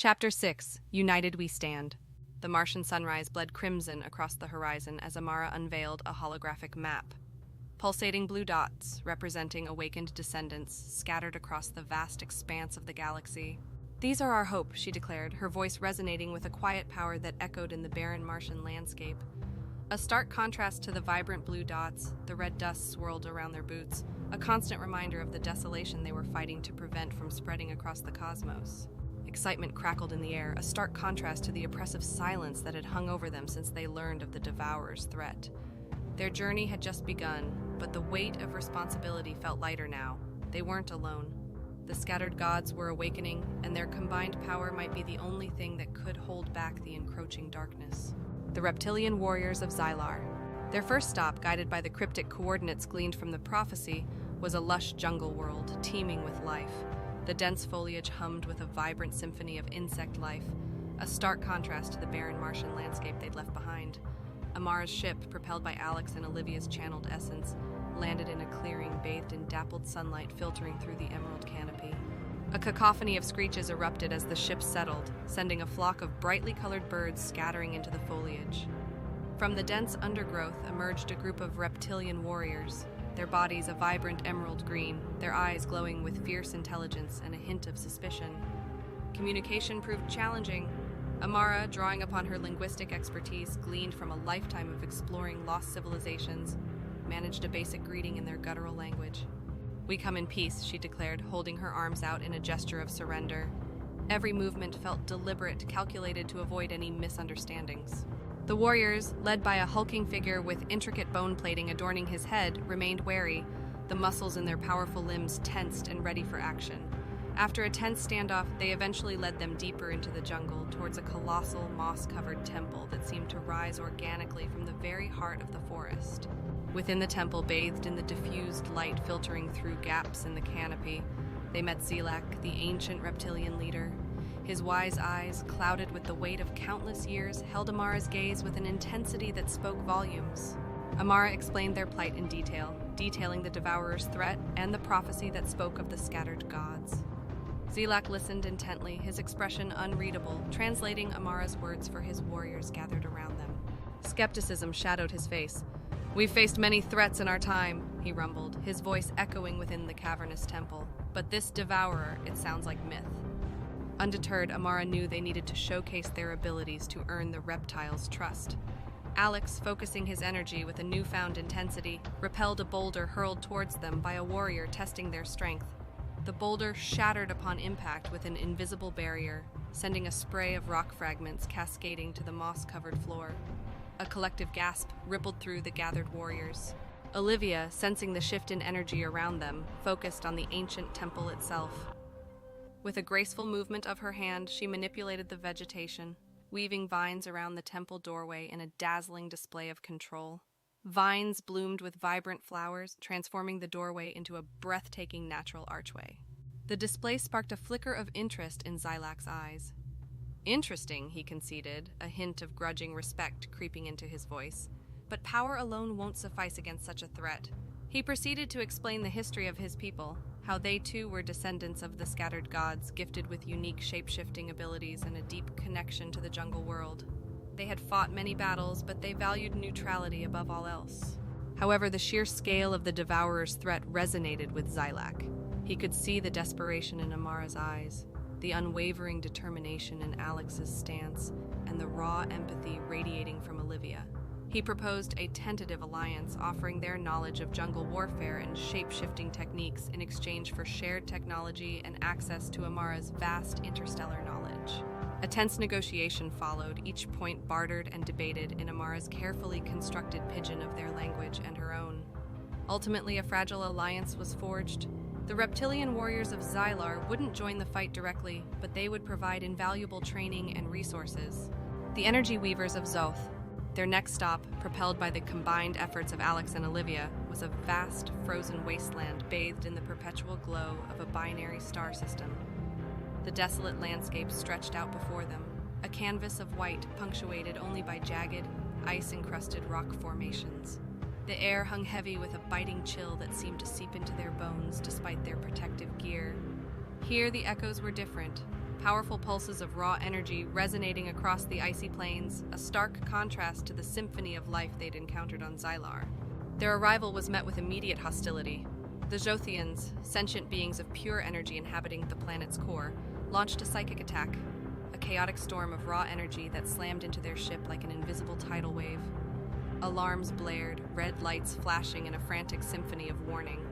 Chapter 6. United We Stand. The Martian sunrise bled crimson across the horizon as Amara unveiled a holographic map. Pulsating blue dots, representing awakened descendants, scattered across the vast expanse of the galaxy. "These are our hope," she declared, her voice resonating with a quiet power that echoed in the barren Martian landscape. A stark contrast to the vibrant blue dots, the red dust swirled around their boots, a constant reminder of the desolation they were fighting to prevent from spreading across the cosmos. Excitement crackled in the air, a stark contrast to the oppressive silence that had hung over them since they learned of the Devourer's threat. Their journey had just begun, but the weight of responsibility felt lighter now. They weren't alone. The scattered gods were awakening, and their combined power might be the only thing that could hold back the encroaching darkness. The Reptilian Warriors of Xylar. Their first stop, guided by the cryptic coordinates gleaned from the prophecy, was a lush jungle world, teeming with life. The dense foliage hummed with a vibrant symphony of insect life, a stark contrast to the barren Martian landscape they'd left behind. Amara's ship, propelled by Alex and Olivia's channeled essence, landed in a clearing bathed in dappled sunlight filtering through the emerald canopy. A cacophony of screeches erupted as the ship settled, sending a flock of brightly colored birds scattering into the foliage. From the dense undergrowth emerged a group of reptilian warriors, their bodies a vibrant emerald green, their eyes glowing with fierce intelligence and a hint of suspicion. Communication proved challenging. Amara, drawing upon her linguistic expertise gleaned from a lifetime of exploring lost civilizations, managed a basic greeting in their guttural language. "We come in peace," she declared, holding her arms out in a gesture of surrender. Every movement felt deliberate, calculated to avoid any misunderstandings. The warriors, led by a hulking figure with intricate bone plating adorning his head, remained wary, the muscles in their powerful limbs tensed and ready for action. After a tense standoff, they eventually led them deeper into the jungle, towards a colossal, moss-covered temple that seemed to rise organically from the very heart of the forest. Within the temple, bathed in the diffused light filtering through gaps in the canopy, they met Xylar, the ancient reptilian leader. His wise eyes, clouded with the weight of countless years, held Amara's gaze with an intensity that spoke volumes. Amara explained their plight in detail, detailing the Devourer's threat and the prophecy that spoke of the scattered gods. Xylar listened intently, his expression unreadable, translating Amara's words for his warriors gathered around them. Skepticism shadowed his face. "We've faced many threats in our time," he rumbled, his voice echoing within the cavernous temple. "But this Devourer, it sounds like myth." Undeterred, Amara knew they needed to showcase their abilities to earn the reptiles' trust. Alex, focusing his energy with a newfound intensity, repelled a boulder hurled towards them by a warrior testing their strength. The boulder shattered upon impact with an invisible barrier, sending a spray of rock fragments cascading to the moss-covered floor. A collective gasp rippled through the gathered warriors. Olivia, sensing the shift in energy around them, focused on the ancient temple itself. With a graceful movement of her hand, she manipulated the vegetation, weaving vines around the temple doorway in a dazzling display of control. Vines bloomed with vibrant flowers, transforming the doorway into a breathtaking natural archway. The display sparked a flicker of interest in Xylar's eyes. "Interesting," he conceded, a hint of grudging respect creeping into his voice. "But power alone won't suffice against such a threat." He proceeded to explain the history of his people, how they too were descendants of the scattered gods, gifted with unique shape-shifting abilities and a deep connection to the jungle world. They had fought many battles, but they valued neutrality above all else. However, the sheer scale of the Devourer's threat resonated with Xylar. He could see the desperation in Amara's eyes, the unwavering determination in Alex's stance, and the raw empathy radiating from Olivia. He proposed a tentative alliance, offering their knowledge of jungle warfare and shape-shifting techniques in exchange for shared technology and access to Amara's vast interstellar knowledge. A tense negotiation followed, each point bartered and debated in Amara's carefully constructed pidgin of their language and her own. Ultimately, a fragile alliance was forged. The Reptilian Warriors of Xylar wouldn't join the fight directly, but they would provide invaluable training and resources. The Energy Weavers of Zhoth. Their next stop, propelled by the combined efforts of Alex and Olivia, was a vast, frozen wasteland bathed in the perpetual glow of a binary star system. The desolate landscape stretched out before them, a canvas of white punctuated only by jagged, ice-encrusted rock formations. The air hung heavy with a biting chill that seemed to seep into their bones despite their protective gear. Here the echoes were different, powerful pulses of raw energy resonating across the icy plains, a stark contrast to the symphony of life they'd encountered on Xylar. Their arrival was met with immediate hostility. The Zhothians, sentient beings of pure energy inhabiting the planet's core, launched a psychic attack, a chaotic storm of raw energy that slammed into their ship like an invisible tidal wave. Alarms blared, red lights flashing in a frantic symphony of warning.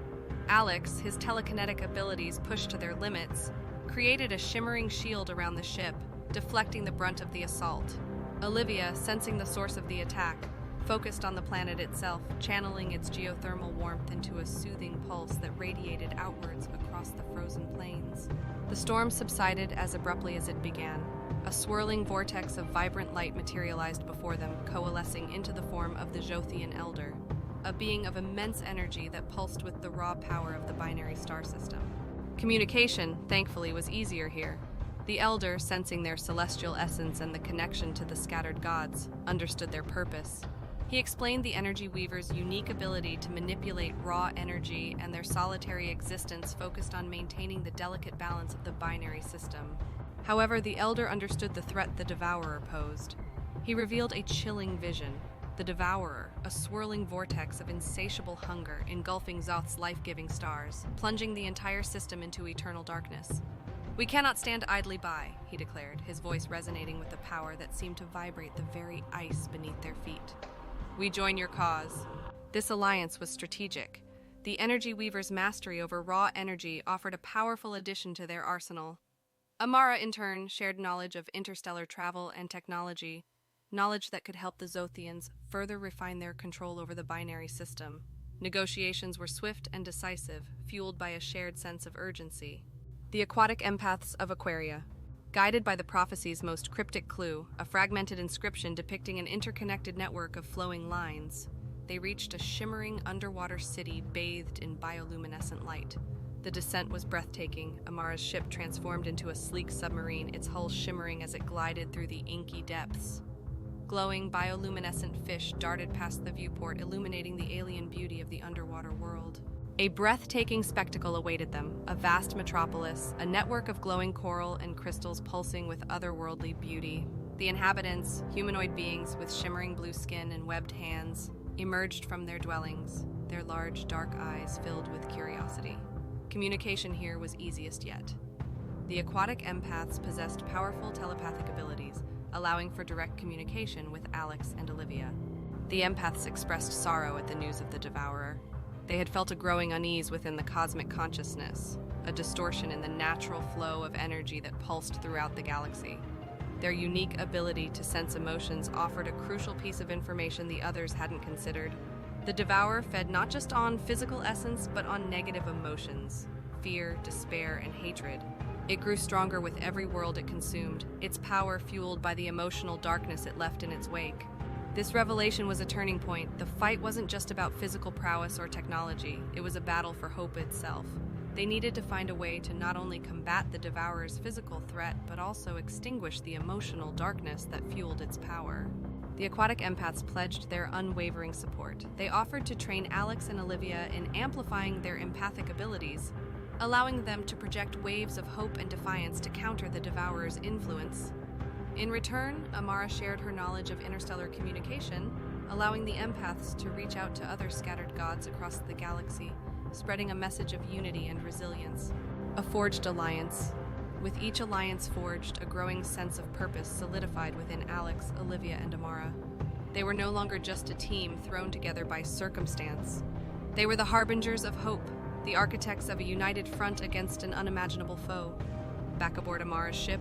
Alex, his telekinetic abilities pushed to their limits, created a shimmering shield around the ship, deflecting the brunt of the assault. Olivia, sensing the source of the attack, focused on the planet itself, channeling its geothermal warmth into a soothing pulse that radiated outwards across the frozen plains. The storm subsided as abruptly as it began. A swirling vortex of vibrant light materialized before them, coalescing into the form of the Zhothian Elder, a being of immense energy that pulsed with the raw power of the binary star system. Communication, thankfully, was easier here. The Elder, sensing their celestial essence and the connection to the scattered gods, understood their purpose. He explained the Energy Weavers' unique ability to manipulate raw energy and their solitary existence focused on maintaining the delicate balance of the binary system. However, the Elder understood the threat the Devourer posed. He revealed a chilling vision. The Devourer, a swirling vortex of insatiable hunger engulfing Zhoth's life-giving stars, plunging the entire system into eternal darkness. "We cannot stand idly by," he declared, his voice resonating with a power that seemed to vibrate the very ice beneath their feet. "We join your cause." This alliance was strategic. The Energy Weavers' mastery over raw energy offered a powerful addition to their arsenal. Amara, in turn, shared knowledge of interstellar travel and technology, knowledge that could help the Zhothians further refine their control over the binary system. Negotiations were swift and decisive, fueled by a shared sense of urgency. The Aquatic Empaths of Aquaria. Guided by the prophecy's most cryptic clue, a fragmented inscription depicting an interconnected network of flowing lines, they reached a shimmering underwater city bathed in bioluminescent light. The descent was breathtaking. Amara's ship transformed into a sleek submarine, its hull shimmering as it glided through the inky depths. Glowing bioluminescent fish darted past the viewport, illuminating the alien beauty of the underwater world. A breathtaking spectacle awaited them, a vast metropolis, a network of glowing coral and crystals pulsing with otherworldly beauty. The inhabitants, humanoid beings with shimmering blue skin and webbed hands, emerged from their dwellings, their large dark eyes filled with curiosity. Communication here was easiest yet. The Aquatic Empaths possessed powerful telepathic abilities, allowing for direct communication with Alex and Olivia. The empaths expressed sorrow at the news of the Devourer. They had felt a growing unease within the cosmic consciousness, a distortion in the natural flow of energy that pulsed throughout the galaxy. Their unique ability to sense emotions offered a crucial piece of information the others hadn't considered. The Devourer fed not just on physical essence, but on negative emotions, fear, despair, and hatred. It grew stronger with every world it consumed, its power fueled by the emotional darkness it left in its wake. This revelation was a turning point. The fight wasn't just about physical prowess or technology, it was a battle for hope itself. They needed to find a way to not only combat the Devourer's physical threat, but also extinguish the emotional darkness that fueled its power. The Aquatic Empaths pledged their unwavering support. They offered to train Alex and Olivia in amplifying their empathic abilities, allowing them to project waves of hope and defiance to counter the Devourer's influence. In return, Amara shared her knowledge of interstellar communication, allowing the empaths to reach out to other scattered gods across the galaxy, spreading a message of unity and resilience. A forged alliance. With each alliance forged, a growing sense of purpose solidified within Alex, Olivia, and Amara. They were no longer just a team thrown together by circumstance. They were the harbingers of hope, the architects of a united front against an unimaginable foe. Back aboard Amara's ship,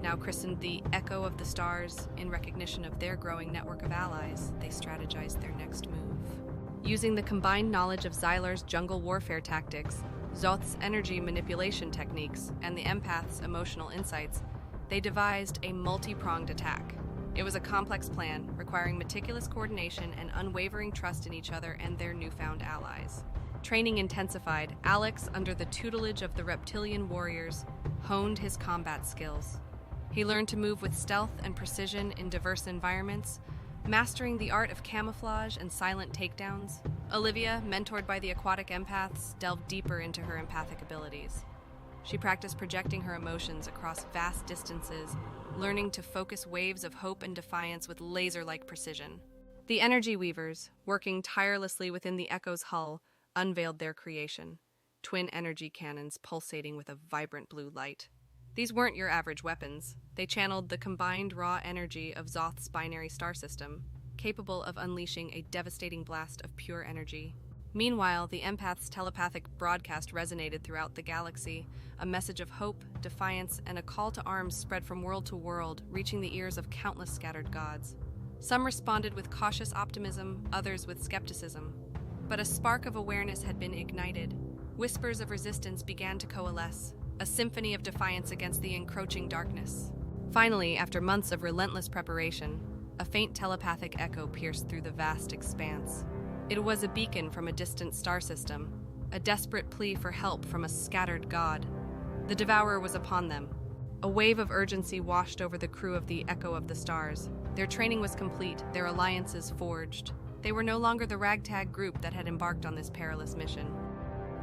now christened the Echo of the Stars, in recognition of their growing network of allies, they strategized their next move. Using the combined knowledge of Xylar's jungle warfare tactics, Zhoth's energy manipulation techniques, and the empath's emotional insights, they devised a multi-pronged attack. It was a complex plan, requiring meticulous coordination and unwavering trust in each other and their newfound allies. Training intensified, Alex, under the tutelage of the Reptilian Warriors, honed his combat skills. He learned to move with stealth and precision in diverse environments, mastering the art of camouflage and silent takedowns. Olivia, mentored by the Aquatic Empaths, delved deeper into her empathic abilities. She practiced projecting her emotions across vast distances, learning to focus waves of hope and defiance with laser-like precision. The Energy Weavers, working tirelessly within the Echo's hull, unveiled their creation, twin energy cannons pulsating with a vibrant blue light. These weren't your average weapons. They channeled the combined raw energy of Zhoth's binary star system, capable of unleashing a devastating blast of pure energy. Meanwhile, the empath's telepathic broadcast resonated throughout the galaxy, a message of hope, defiance, and a call to arms spread from world to world, reaching the ears of countless scattered gods. Some responded with cautious optimism, others with skepticism. But a spark of awareness had been ignited. Whispers of resistance began to coalesce, a symphony of defiance against the encroaching darkness. Finally, after months of relentless preparation, a faint telepathic echo pierced through the vast expanse. It was a beacon from a distant star system, a desperate plea for help from a scattered god. The Devourer was upon them. A wave of urgency washed over the crew of the Echo of the Stars. Their training was complete, their alliances forged. They were no longer the ragtag group that had embarked on this perilous mission.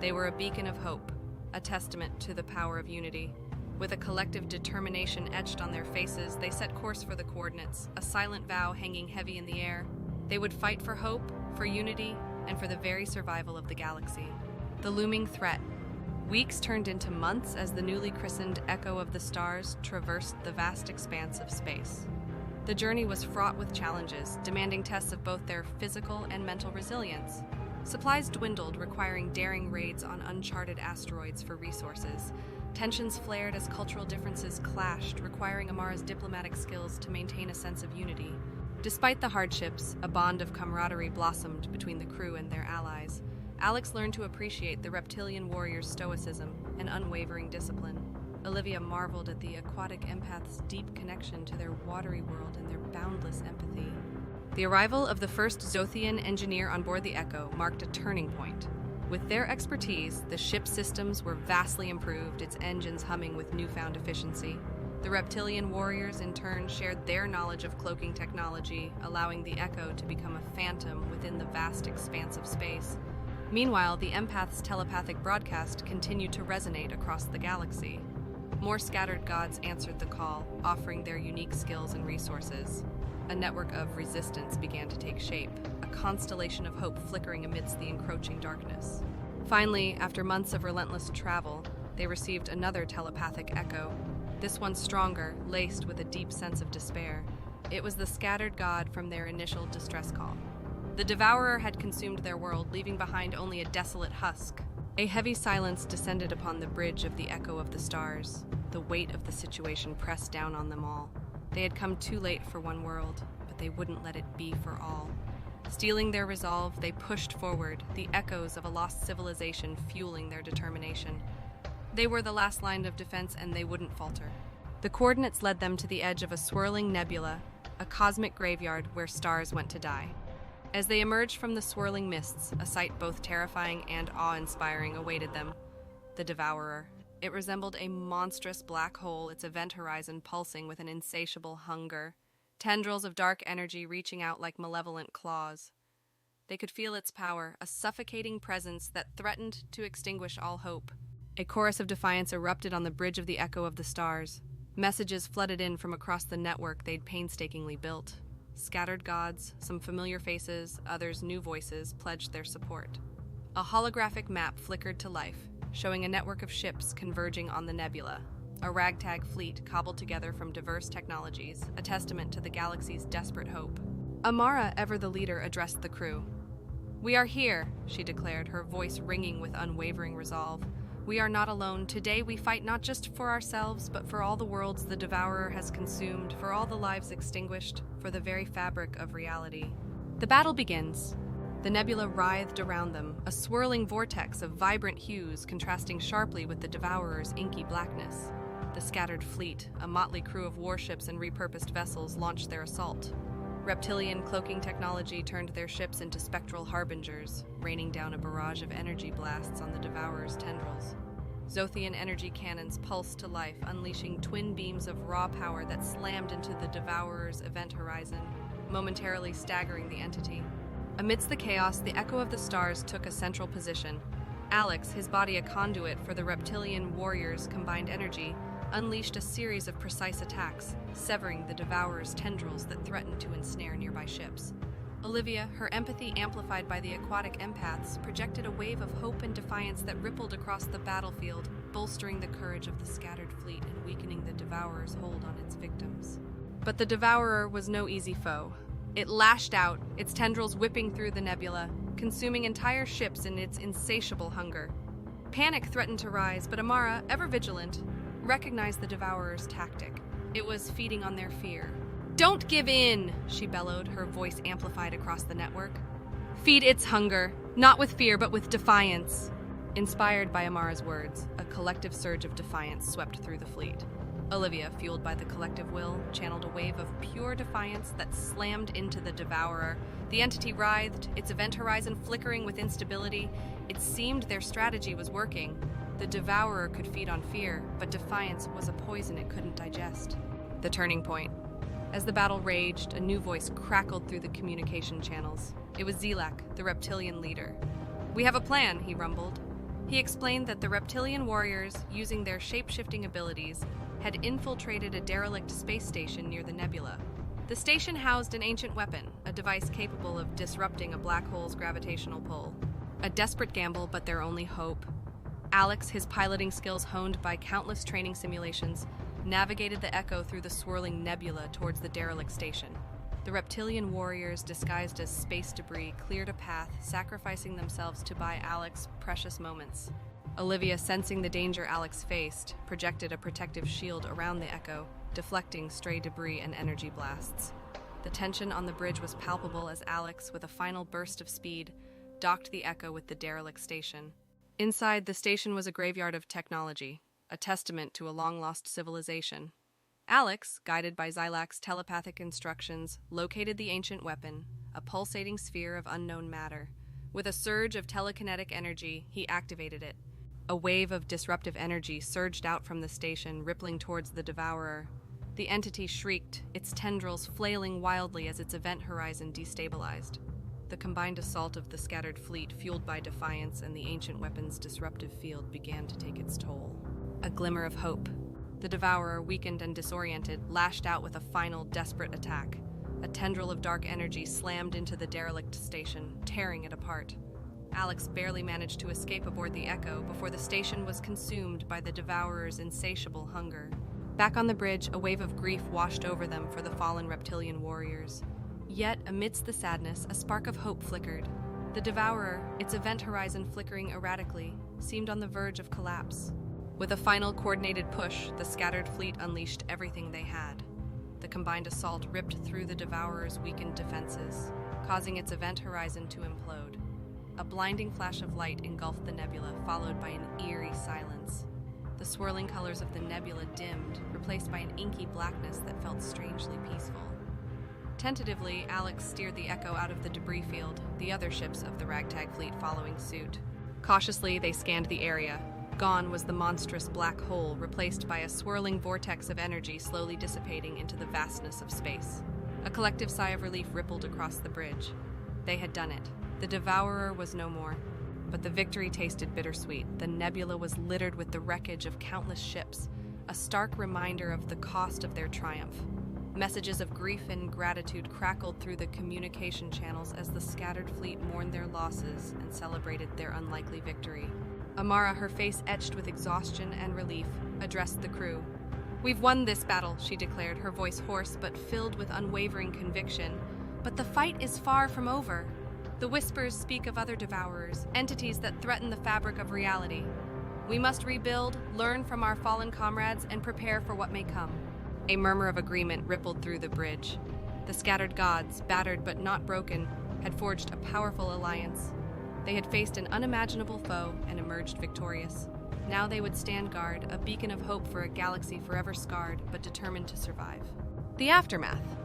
They were a beacon of hope, a testament to the power of unity. With a collective determination etched on their faces, they set course for the coordinates, a silent vow hanging heavy in the air. They would fight for hope, for unity, and for the very survival of the galaxy. The looming threat. Weeks turned into months as the newly christened Echo of the Stars traversed the vast expanse of space. The journey was fraught with challenges, demanding tests of both their physical and mental resilience. Supplies dwindled, requiring daring raids on uncharted asteroids for resources. Tensions flared as cultural differences clashed, requiring Amara's diplomatic skills to maintain a sense of unity. Despite the hardships, a bond of camaraderie blossomed between the crew and their allies. Alex learned to appreciate the Reptilian Warriors' stoicism and unwavering discipline. Olivia marveled at the Aquatic Empaths' deep connection to their watery world and their boundless empathy. The arrival of the first Zhothian engineer on board the Echo marked a turning point. With their expertise, the ship's systems were vastly improved, its engines humming with newfound efficiency. The Reptilian Warriors, in turn, shared their knowledge of cloaking technology, allowing the Echo to become a phantom within the vast expanse of space. Meanwhile, the empath's telepathic broadcast continued to resonate across the galaxy. More scattered gods answered the call, offering their unique skills and resources. A network of resistance began to take shape, a constellation of hope flickering amidst the encroaching darkness. Finally, after months of relentless travel, they received another telepathic echo, this one stronger, laced with a deep sense of despair. It was the scattered god from their initial distress call. The Devourer had consumed their world, leaving behind only a desolate husk. A heavy silence descended upon the bridge of the Echo of the Stars. The weight of the situation pressed down on them all. They had come too late for one world, but they wouldn't let it be for all. Steeling their resolve, they pushed forward, the echoes of a lost civilization fueling their determination. They were the last line of defense, and they wouldn't falter. The coordinates led them to the edge of a swirling nebula, a cosmic graveyard where stars went to die. As they emerged from the swirling mists, a sight both terrifying and awe-inspiring awaited them. The Devourer. It resembled a monstrous black hole, its event horizon pulsing with an insatiable hunger, tendrils of dark energy reaching out like malevolent claws. They could feel its power, a suffocating presence that threatened to extinguish all hope. A chorus of defiance erupted on the bridge of the Echo of the Stars. Messages flooded in from across the network they'd painstakingly built. Scattered gods, some familiar faces, others new voices, pledged their support. A holographic map flickered to life, showing a network of ships converging on the nebula, a ragtag fleet cobbled together from diverse technologies, a testament to the galaxy's desperate hope. Amara, ever the leader, addressed the crew. "We are here," she declared, her voice ringing with unwavering resolve. "We are not alone. Today we fight not just for ourselves, but for all the worlds the Devourer has consumed, for all the lives extinguished, for the very fabric of reality." The battle begins. The nebula writhed around them, a swirling vortex of vibrant hues contrasting sharply with the Devourer's inky blackness. The scattered fleet, a motley crew of warships and repurposed vessels, launched their assault. Reptilian cloaking technology turned their ships into spectral harbingers, raining down a barrage of energy blasts on the Devourer's tendrils. Zhothian energy cannons pulsed to life, unleashing twin beams of raw power that slammed into the Devourer's event horizon, momentarily staggering the entity. Amidst the chaos, the Echo of the Stars took a central position, Alex, his body a conduit for the Reptilian Warriors' combined energy, unleashed a series of precise attacks, severing the Devourer's tendrils that threatened to ensnare nearby ships. Olivia, her empathy amplified by the Aquatic Empaths, projected a wave of hope and defiance that rippled across the battlefield, bolstering the courage of the scattered fleet and weakening the Devourer's hold on its victims. But the Devourer was no easy foe. It lashed out, its tendrils whipping through the nebula, consuming entire ships in its insatiable hunger. Panic threatened to rise, but Amara, ever vigilant, recognized the Devourer's tactic. It was feeding on their fear. "Don't give in!" she bellowed, her voice amplified across the network. "Feed its hunger, not with fear, but with defiance." Inspired by Amara's words, a collective surge of defiance swept through the fleet. Olivia, fueled by the collective will, channeled a wave of pure defiance that slammed into the Devourer. The entity writhed, its event horizon flickering with instability. It seemed their strategy was working. The Devourer could feed on fear, but defiance was a poison it couldn't digest. The turning point. As the battle raged, a new voice crackled through the communication channels. It was Xylar, the Reptilian leader. "We have a plan," he rumbled. He explained that the Reptilian Warriors, using their shape-shifting abilities, had infiltrated a derelict space station near the nebula. The station housed an ancient weapon, a device capable of disrupting a black hole's gravitational pull. A desperate gamble, but their only hope. Alex, his piloting skills honed by countless training simulations, navigated the Echo through the swirling nebula towards the derelict station. The Reptilian Warriors, disguised as space debris, cleared a path, sacrificing themselves to buy Alex precious moments. Olivia, sensing the danger Alex faced, projected a protective shield around the Echo, deflecting stray debris and energy blasts. The tension on the bridge was palpable as Alex, with a final burst of speed, docked the Echo with the derelict station. Inside, the station was a graveyard of technology, a testament to a long-lost civilization. Alex, guided by Xylar's telepathic instructions, located the ancient weapon, a pulsating sphere of unknown matter. With a surge of telekinetic energy, he activated it. A wave of disruptive energy surged out from the station, rippling towards the Devourer. The entity shrieked, its tendrils flailing wildly as its event horizon destabilized. The combined assault of the scattered fleet, fueled by defiance and the ancient weapon's disruptive field, began to take its toll. A glimmer of hope. The Devourer, weakened and disoriented, lashed out with a final, desperate attack. A tendril of dark energy slammed into the derelict station, tearing it apart. Alex barely managed to escape aboard the Echo before the station was consumed by the Devourer's insatiable hunger. Back on the bridge, a wave of grief washed over them for the fallen Reptilian warriors. Yet, amidst the sadness, a spark of hope flickered. The Devourer, its event horizon flickering erratically, seemed on the verge of collapse. With a final coordinated push, the scattered fleet unleashed everything they had. The combined assault ripped through the Devourer's weakened defenses, causing its event horizon to implode. A blinding flash of light engulfed the nebula, followed by an eerie silence. The swirling colors of the nebula dimmed, replaced by an inky blackness that felt strangely peaceful. Tentatively, Alex steered the Echo out of the debris field, the other ships of the ragtag fleet following suit. Cautiously, they scanned the area. Gone was the monstrous black hole, replaced by a swirling vortex of energy slowly dissipating into the vastness of space. A collective sigh of relief rippled across the bridge. They had done it. The Devourer was no more. But the victory tasted bittersweet. The nebula was littered with the wreckage of countless ships, a stark reminder of the cost of their triumph. Messages of grief and gratitude crackled through the communication channels as the scattered fleet mourned their losses and celebrated their unlikely victory. Amara, her face etched with exhaustion and relief, addressed the crew. "We've won this battle," she declared, her voice hoarse but filled with unwavering conviction. "But the fight is far from over. The whispers speak of other devourers, entities that threaten the fabric of reality. We must rebuild, learn from our fallen comrades, and prepare for what may come." A murmur of agreement rippled through the bridge. The scattered gods, battered but not broken, had forged a powerful alliance. They had faced an unimaginable foe and emerged victorious. Now they would stand guard, a beacon of hope for a galaxy forever scarred but determined to survive. The aftermath.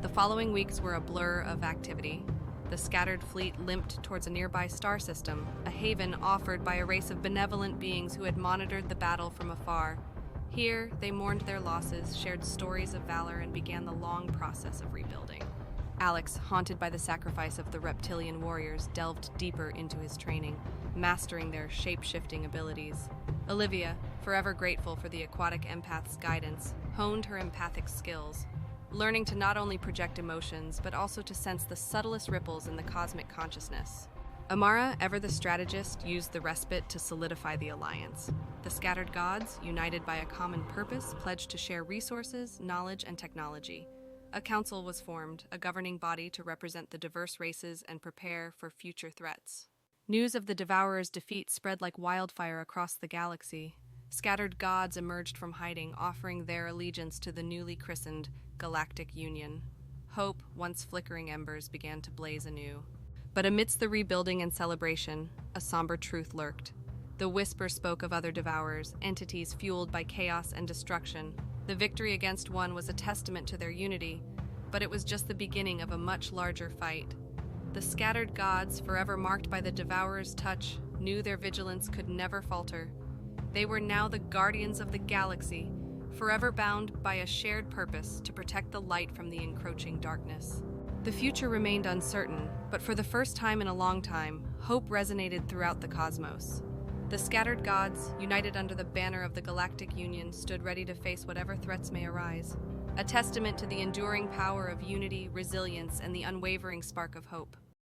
The following weeks were a blur of activity. The scattered fleet limped towards a nearby star system, a haven offered by a race of benevolent beings who had monitored the battle from afar. Here, they mourned their losses, shared stories of valor, and began the long process of rebuilding. Alex, haunted by the sacrifice of the Reptilian Warriors, delved deeper into his training, mastering their shape-shifting abilities. Olivia, forever grateful for the Aquatic Empaths' guidance, honed her empathic skills, learning to not only project emotions, but also to sense the subtlest ripples in the cosmic consciousness. Amara, ever the strategist, used the respite to solidify the alliance. The scattered gods, united by a common purpose, pledged to share resources, knowledge, and technology. A council was formed, a governing body to represent the diverse races and prepare for future threats. News of the Devourer's defeat spread like wildfire across the galaxy. Scattered gods emerged from hiding, offering their allegiance to the newly christened Galactic Union. Hope, once flickering embers, began to blaze anew. But amidst the rebuilding and celebration, a somber truth lurked. The whisper spoke of other devourers, entities fueled by chaos and destruction. The victory against one was a testament to their unity, but it was just the beginning of a much larger fight. The scattered gods, forever marked by the devourer's touch, knew their vigilance could never falter. They were now the guardians of the galaxy, forever bound by a shared purpose to protect the light from the encroaching darkness. The future remained uncertain, but for the first time in a long time, hope resonated throughout the cosmos. The scattered gods, united under the banner of the Galactic Union, stood ready to face whatever threats may arise, a testament to the enduring power of unity, resilience, and the unwavering spark of hope.